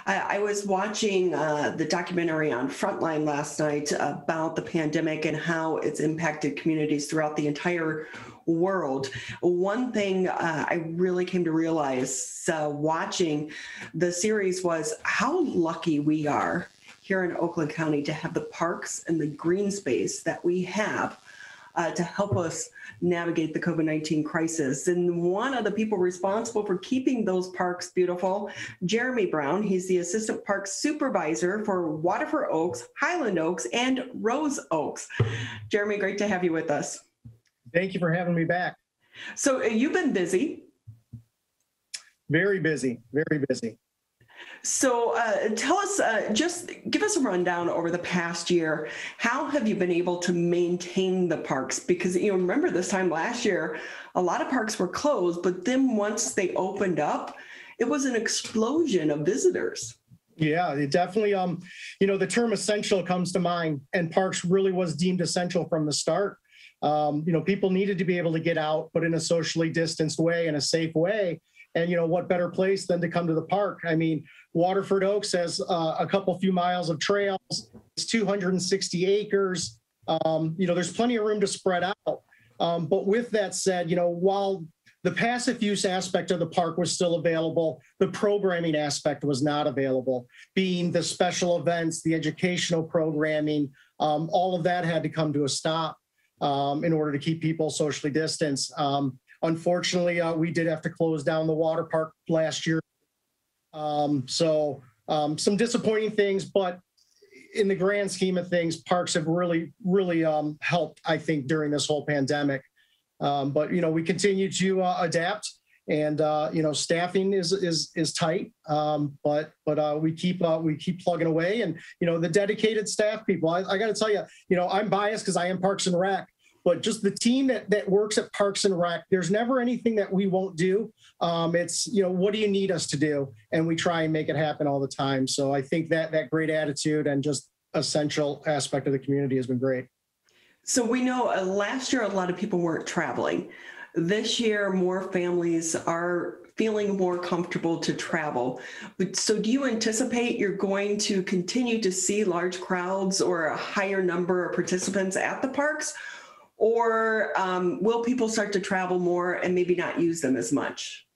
I was watching the documentary on Frontline last night about the pandemic and how it's impacted communities throughout the entire world. One thing I really came to realize watching the series was how lucky we are here in Oakland County to have the parks and the green space that we have to help us navigate the COVID-19 crisis. And one of the people responsible for keeping those parks beautiful, Jeremy Brown, he's the Assistant Parks Supervisor for Waterford Oaks, Highland Oaks, and Rose Oaks. Jeremy, great to have you with us. Thank you for having me back. So you've been busy. Very busy, very busy. So tell us, just give us a rundown over the past year. How have you been able to maintain the parks? Because, remember this time last year, a lot of parks were closed, but then once they opened up, it was an explosion of visitors. Yeah, it definitely, the term essential comes to mind, and parks really was deemed essential from the start. People needed to be able to get out, but in a socially distanced way, in a safe way. And, what better place than to come to the park? I mean, Waterford Oaks has a few miles of trails. It's 260 acres. There's plenty of room to spread out. But with that said, while the passive use aspect of the park was still available, the programming aspect was not available, being the special events, the educational programming, all of that had to come to a stop in order to keep people socially distanced. Unfortunately, we did have to close down the water park last year. Some disappointing things, but in the grand scheme of things, parks have really helped, I think, during this whole pandemic. But we continue to adapt, and staffing is tight. But we keep plugging away, and the dedicated staff people. I got to tell you, I'm biased because I am Parks and Rec. But just the team that works at Parks and Rec, there's never anything that we won't do. It's, what do you need us to do? And we try and make it happen all the time. So I think that great attitude and just essential aspect of the community has been great. So we know last year, a lot of people weren't traveling. This year, more families are feeling more comfortable to travel. So do you anticipate you're going to continue to see large crowds or a higher number of participants at the parks? Or will people start to travel more and maybe not use them as much?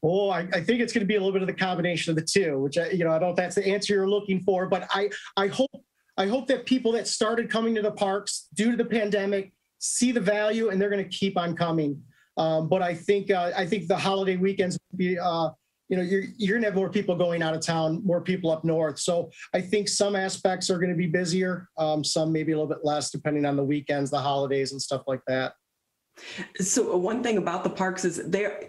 Oh, I think it's going to be a little bit of the combination of the two, which I don't know if that's the answer you're looking for, but I hope that people that started coming to the parks due to the pandemic see the value and they're going to keep on coming. But I think the holiday weekends will be you're going to have more people going out of town, more people up north. So I think some aspects are going to be busier, some maybe a little bit less, depending on the weekends, the holidays, and stuff like that. So one thing about the parks is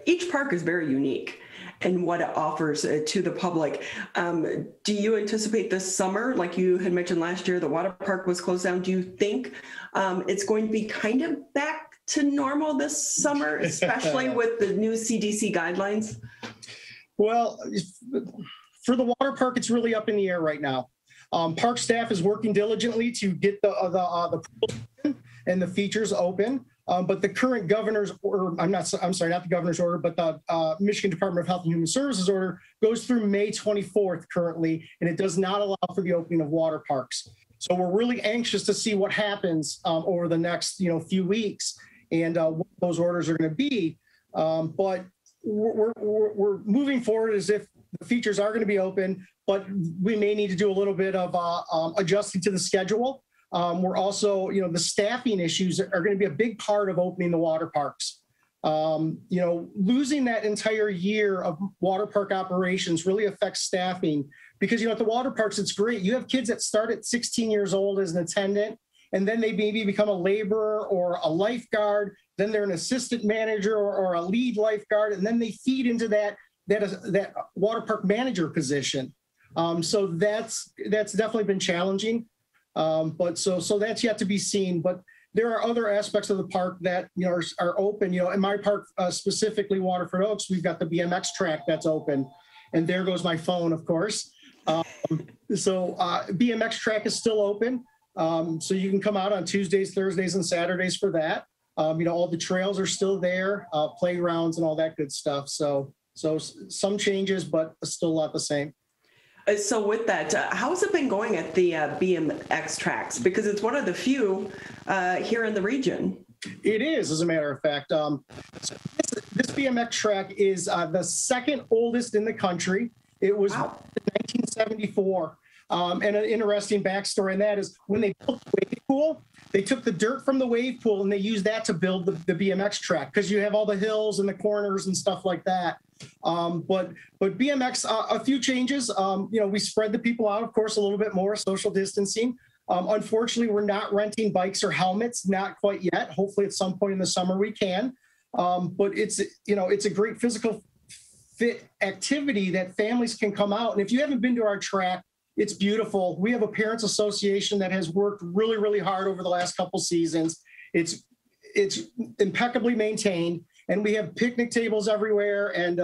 each park is very unique in what it offers to the public. Do you anticipate this summer, like you had mentioned last year, the water park was closed down? Do you think it's going to be kind of back to normal this summer, especially with the new CDC guidelines? Well, for the water park, it's really up in the air right now. Park staff is working diligently to get the and the features open. But the current governor's order, not the governor's order, but the Michigan Department of Health and Human Services order goes through May 24th currently, and it does not allow for the opening of water parks. So we're really anxious to see what happens over the next few weeks and what those orders are going to be. But we're moving forward as if the features are going to be open, but we may need to do a little bit of adjusting to the schedule. We're also, the staffing issues are going to be a big part of opening the water parks. Losing that entire year of water park operations really affects staffing because, at the water parks, it's great. You have kids that start at 16 years old as an attendant, and then they maybe become a laborer or a lifeguard. Then they're an assistant manager or a lead lifeguard, and then they feed into that water park manager position. So that's definitely been challenging. But so that's yet to be seen. But there are other aspects of the park that are open. In my park, specifically Waterford Oaks, we've got the BMX track that's open, and there goes my phone, of course. BMX track is still open, so you can come out on Tuesdays, Thursdays, and Saturdays for that. All the trails are still there, playgrounds and all that good stuff. So some changes, but still a lot the same. So with that, how has it been going at the BMX tracks? Because it's one of the few here in the region. It is, as a matter of fact. So this BMX track is the second oldest in the country. It was Wow. 1974. And an interesting backstory, and that is when they built the wave pool, they took the dirt from the wave pool and they used that to build the BMX track, because you have all the hills and the corners and stuff like that. But BMX, a few changes. We spread the people out, of course, a little bit more, social distancing. Unfortunately, we're not renting bikes or helmets, not quite yet. Hopefully, at some point in the summer we can. But it's a great physical fit activity that families can come out. And if you haven't been to our track, it's beautiful. We have a parents association that has worked really, really hard over the last couple seasons. It's impeccably maintained, and we have picnic tables everywhere and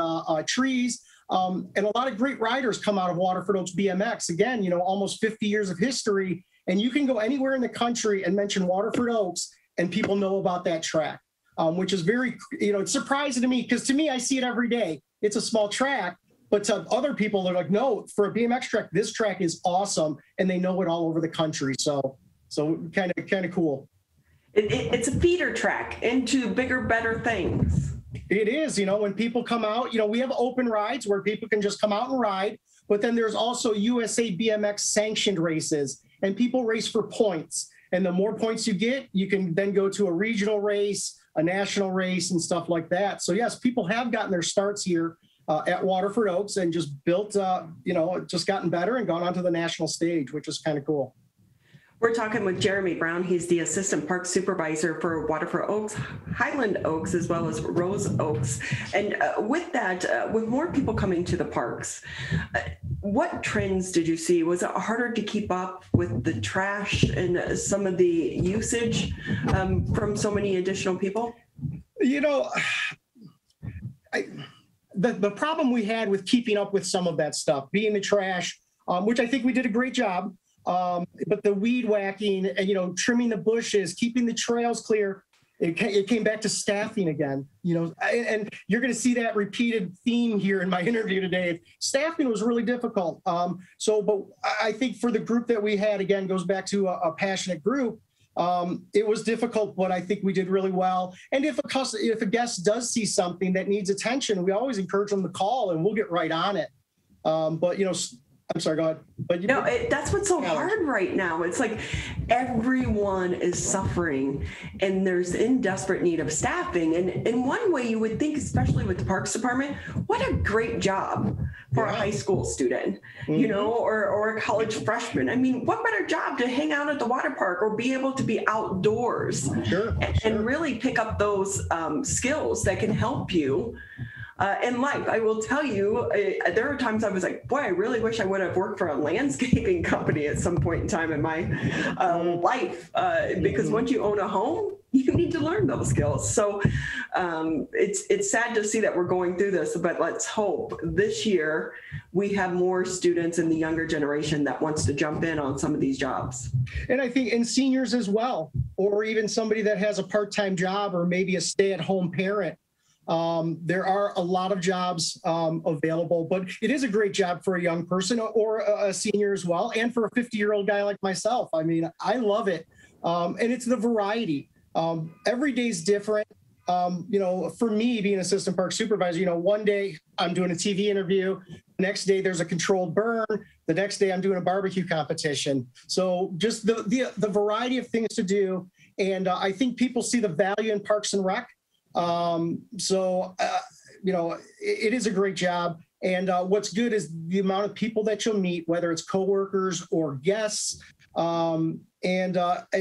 trees. And a lot of great riders come out of Waterford Oaks BMX. Again, almost 50 years of history, and you can go anywhere in the country and mention Waterford Oaks, and people know about that track, which is very, it's surprising to me, because to me, I see it every day. It's a small track. But to other people, they're like, no, for a BMX track, this track is awesome, and they know it all over the country. So kind of cool. It's a feeder track into bigger, better things. It is, when people come out, we have open rides where people can just come out and ride. But then there's also USA BMX sanctioned races, and people race for points. And the more points you get, you can then go to a regional race, a national race, and stuff like that. So yes, people have gotten their starts here at Waterford Oaks and just built, just gotten better and gone onto the national stage, which is kind of cool. We're talking with Jeremy Brown. He's the Assistant Parks Supervisor for Waterford Oaks, Highland Oaks, as well as Rose Oaks. And with that, with more people coming to the parks, what trends did you see? Was it harder to keep up with the trash and some of the usage from so many additional people? The problem we had with keeping up with some of that stuff, being the trash, which I think we did a great job, but the weed whacking and, trimming the bushes, keeping the trails clear, it came back to staffing again, and you're going to see that repeated theme here in my interview today. Staffing was really difficult. But I think for the group that we had, again, goes back to a passionate group. It was difficult, but I think we did really well. And if a guest does see something that needs attention, we always encourage them to call, and we'll get right on it. I'm sorry, go ahead. But that's what's so hard right now. It's like everyone is suffering, and there's in desperate need of staffing. And in one way, you would think, especially with the Parks Department, what a great job for a high school student, or a college freshman. I mean, what better job to hang out at the water park or be able to be outdoors and really pick up those skills that can help you in life. I will tell you, there are times I was like, boy, I really wish I would have worked for a landscaping company at some point in time in my life, because once you own a home, you need to learn those skills. So it's sad to see that we're going through this, but let's hope this year we have more students in the younger generation that wants to jump in on some of these jobs. And I think in seniors as well, or even somebody that has a part-time job or maybe a stay-at-home parent. There are a lot of jobs available, but it is a great job for a young person or a senior as well, and for a 50-year-old guy like myself. I mean, I love it. And it's the variety. Every day is different. For me, being assistant park supervisor, one day I'm doing a TV interview. The next day there's a controlled burn. The next day I'm doing a barbecue competition. So just the variety of things to do. And I think people see the value in Parks and Rec. It is a great job. And what's good is the amount of people that you'll meet, whether it's coworkers or guests. And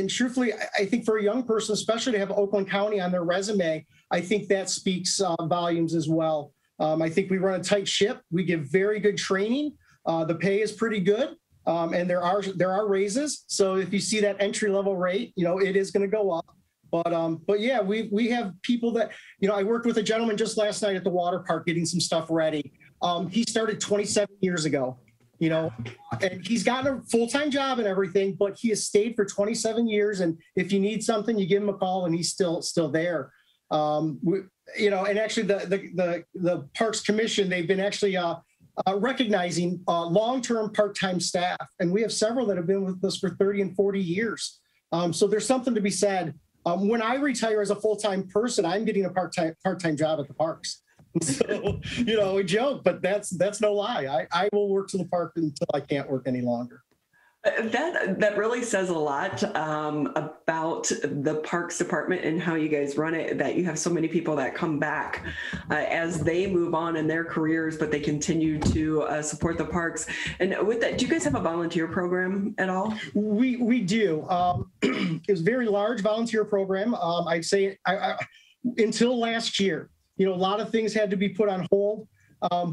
truthfully, I think for a young person, especially to have Oakland County on their resume, I think that speaks volumes as well. I think we run a tight ship. We give very good training. The pay is pretty good. And there are raises. So if you see that entry level rate, it is going to go up. But yeah, we have people that, I worked with a gentleman just last night at the water park getting some stuff ready. He started 27 years ago, and he's gotten a full-time job and everything, but he has stayed for 27 years. And if you need something, you give him a call and he's still there. And actually the Parks Commission, they've been actually recognizing long-term part-time staff. And we have several that have been with us for 30 and 40 years. So there's something to be said. When I retire as a full-time person, I'm getting a part-time job at the parks. So, we joke, but that's no lie. I will work to the park until I can't work any longer. That really says a lot about the Parks Department and how you guys run it, that you have so many people that come back as they move on in their careers, but they continue to support the parks. And with that, do you guys have a volunteer program at all? We do. It was a very large volunteer program. I'd say until last year, a lot of things had to be put on hold.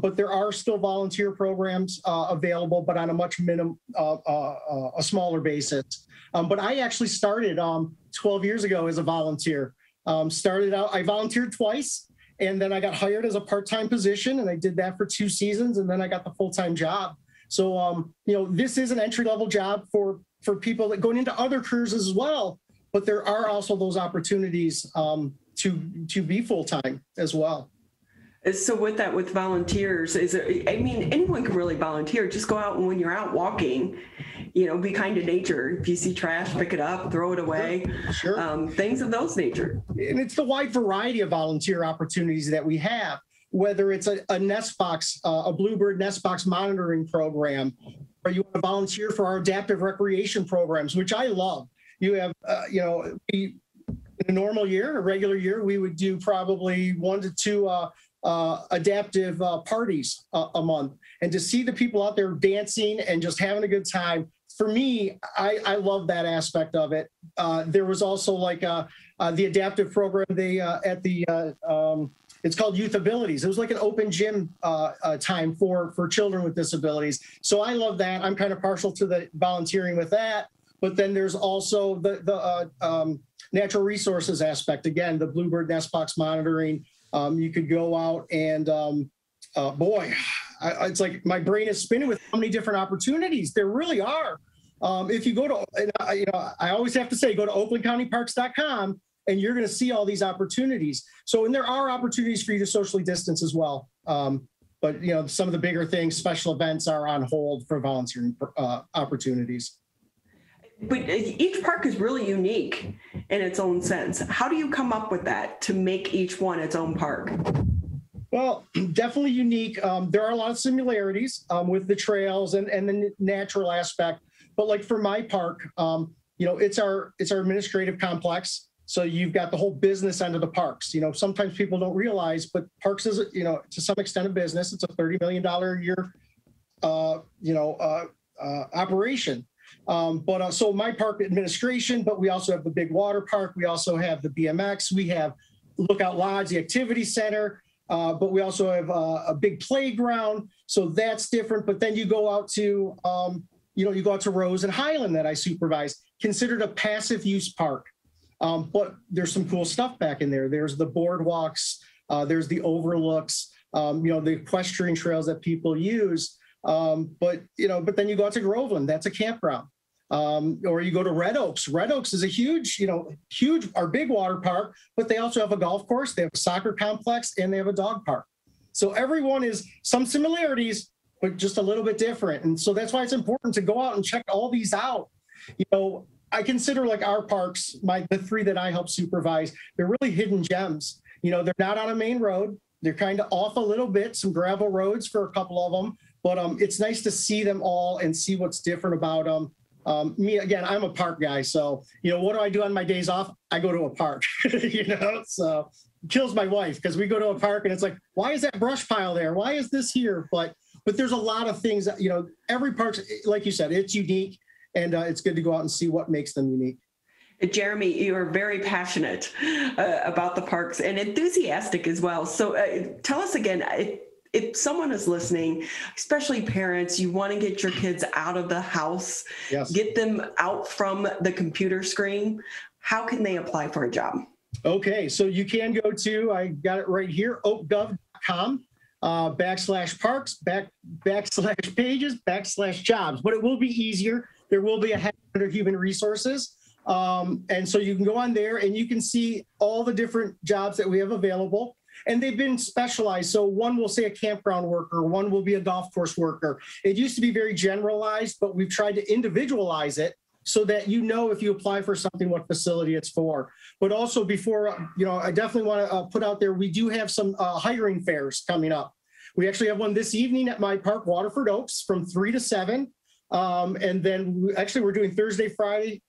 But there are still volunteer programs available, but on a much a smaller basis. But I actually started 12 years ago as a volunteer. Started out, I volunteered twice, and then I got hired as a part-time position, and I did that for 2 seasons, and then I got the full-time job. So, this is an entry-level job for people that going into other careers as well, but there are also those opportunities to be full-time as well. So with that, with volunteers, anyone can really volunteer. Just go out, and when you're out walking, be kind to nature. If you see trash, pick it up, throw it away. Sure. Things of those nature. And it's the wide variety of volunteer opportunities that we have, whether it's a nest box, a bluebird nest box monitoring program, or you want to volunteer for our adaptive recreation programs, which I love. You have, in a normal year, a regular year, we would do probably 1 to 2 adaptive parties a month, and to see the people out there dancing and just having a good time, for me, I love that aspect of it. There was also the adaptive program it's called Youth Abilities. It was like an open gym time for children with disabilities. So I love that. I'm kind of partial to the volunteering with that. But then there's also the natural resources aspect. Again, the bluebird nest box monitoring. You could go out and, it's like my brain is spinning with how many different opportunities there really are. If you go to, I always have to say, go to oaklandcountyparks.com, and you're going to see all these opportunities. So, and there are opportunities for you to socially distance as well. But, some of the bigger things, special events are on hold for volunteering opportunities. But each park is really unique in its own sense. How do you come up with that to make each one its own park? Well, definitely unique. There are a lot of similarities with the trails and the natural aspect. But like for my park, it's our administrative complex. So you've got the whole business end of the parks. Sometimes people don't realize, but parks is, to some extent a business. It's a $30 million a year, operation. So my park administration, but we also have the big water park. We also have the BMX. We have Lookout Lodge, the activity center, but we also have a big playground. So that's different. But then you go out to, you go out to Rose and Highland that I supervise, considered a passive use park. But there's some cool stuff back in there. There's the boardwalks, there's the overlooks, the equestrian trails that people use. But then you go out to Groveland, that's a campground. Or you go to Red Oaks. Red Oaks is a huge, our big water park, but they also have a golf course, they have a soccer complex, and they have a dog park. So everyone is some similarities, but just a little bit different. And so that's why it's important to go out and check all these out. I consider like our parks, the 3 that I help supervise, they're really hidden gems. They're not on a main road. They're kind of off a little bit, some gravel roads for a couple of them. But it's nice to see them all and see what's different about them. Me, again, I'm a park guy. So, what do I do on my days off? I go to a park, so it kills my wife because we go to a park and it's like, why is that brush pile there? Why is this here? But there's a lot of things that, every park, like you said, it's unique, and it's good to go out and see what makes them unique. Jeremy, you are very passionate about the parks and enthusiastic as well. So tell us again, if someone is listening, especially parents, you want to get your kids out of the house, yes, get them out from the computer screen, how can they apply for a job? Okay, so you can go to, I got it right here, oakgov.com, /parks, /pages, /jobs, but it will be easier. There will be a head under human resources. And so you can go on there and you can see all the different jobs that we have available. And they've been specialized. So one will say a campground worker, one will be a golf course worker. It used to be very generalized, but we've tried to individualize it so that you know if you apply for something, what facility it's for. But also before, I definitely want to put out there, we do have some hiring fairs coming up. We actually have one this evening at my park, Waterford Oaks, from 3 to 7. And then we're doing Thursday, Friday,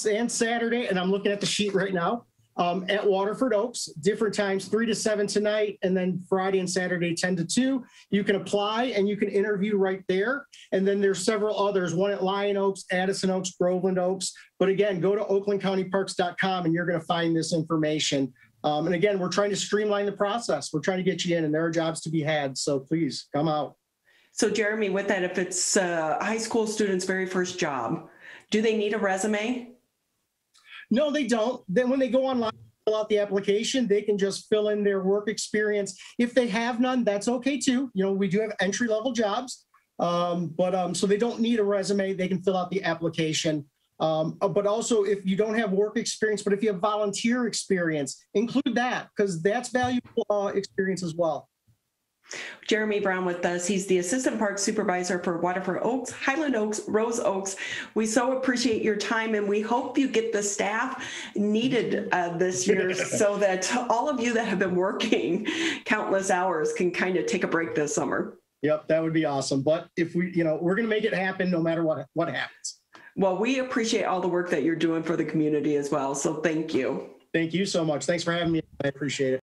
and Saturday, and I'm looking at the sheet right now, at Waterford Oaks, different times, 3 to 7 tonight, and then Friday and Saturday, 10 to 2. You can apply and you can interview right there. And then there's several others, one at Lion Oaks, Addison Oaks, Groveland Oaks. But again, go to oaklandcountyparks.com and you're going to find this information. And again, we're trying to streamline the process. We're trying to get you in, and there are jobs to be had. So please come out. So Jeremy, with that, if it's a high school student's very first job, do they need a resume? No, they don't. Then when they go online, fill out the application, they can just fill in their work experience. If they have none, that's okay too. We do have entry-level jobs, so they don't need a resume. They can fill out the application. But also, if you don't have work experience, but if you have volunteer experience, include that, because that's valuable experience as well. Jeremy Brown with us. He's the Assistant Parks Supervisor for Waterford Oaks, Highland Oaks, Rose Oaks. We so appreciate your time, and we hope you get the staff needed this year so that all of you that have been working countless hours can kind of take a break this summer. Yep, that would be awesome. But if we're going to make it happen no matter what happens. Well, we appreciate all the work that you're doing for the community as well. So thank you. Thank you so much. Thanks for having me. I appreciate it.